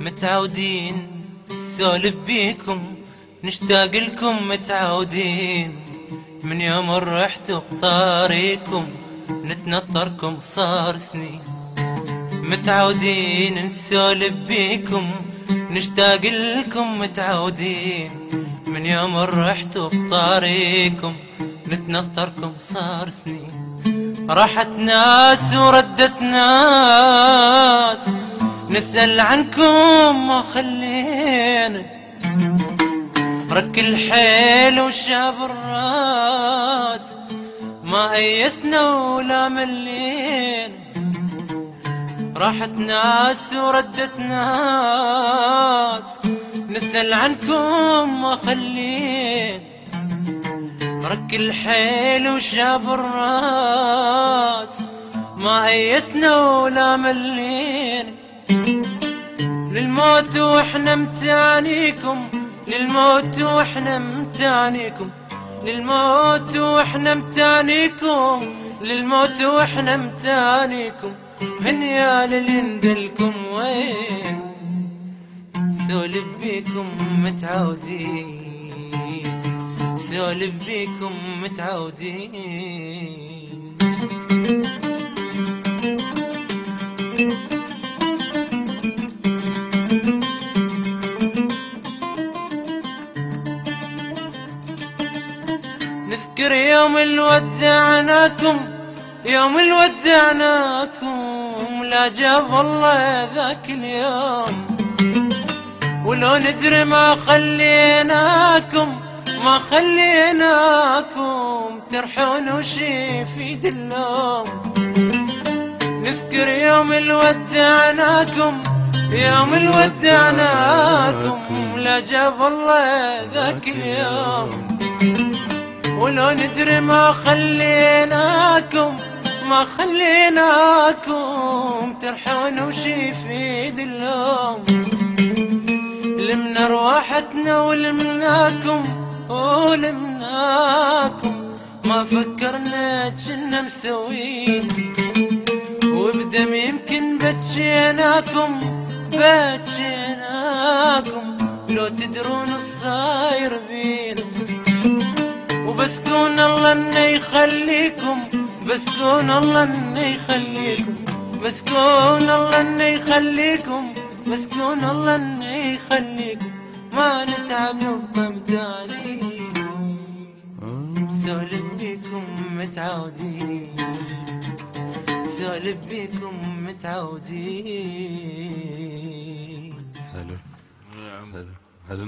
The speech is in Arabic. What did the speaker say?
متعودين سولف بيكم نشتاق لكم متعودين من يوم رحتوا بطاريكم نتنطركم صار سنين. متعودين نسولف بيكم نشتاق لكم متعودين من يوم رحتوا بطاريكم نتنطركم صار سنين. راحت ناس وردت ناس نسأل عنكم ما خلينا رك الحيل وشاب الراس ما أيسنا ولا ملينا. راحت ناس وردت ناس نسأل عنكم ما خلينا رك الحيل وشاب الراس ما أيسنا ولا ملينا. للموت واحنا متانيكم للموت واحنا متانيكم للموت واحنا متانيكم للموت واحنا متانيكم من يا للندلكم وين سولف بيكم متعودين سولف بيكم متعودين. نذكر يوم الودعناكم يوم الودعناكم لا جاب الله ذاك اليوم ولو ندري ما خليناكم ترحون وشي في دلوم. نذكر يوم الودعناكم يوم الودعناكم لا جاب الله ذاك اليوم ولو ندري ما خليناكم ترحون وشي في دلوم. لمنا رواحتنا ولمناكم ما فكرنا جنا مسوين وبدم يمكن بتجيناكم لو تدرون الصاير بينا. وبسكون الله انه يخليكم بسكون الله انه يخليكم بسكون الله انه يخليكم بسكون الله انه يخليكم ما نتعب نبقى مدانين سولف بيكم متعودين سولف بيكم متعودين. حلو حلو حلو.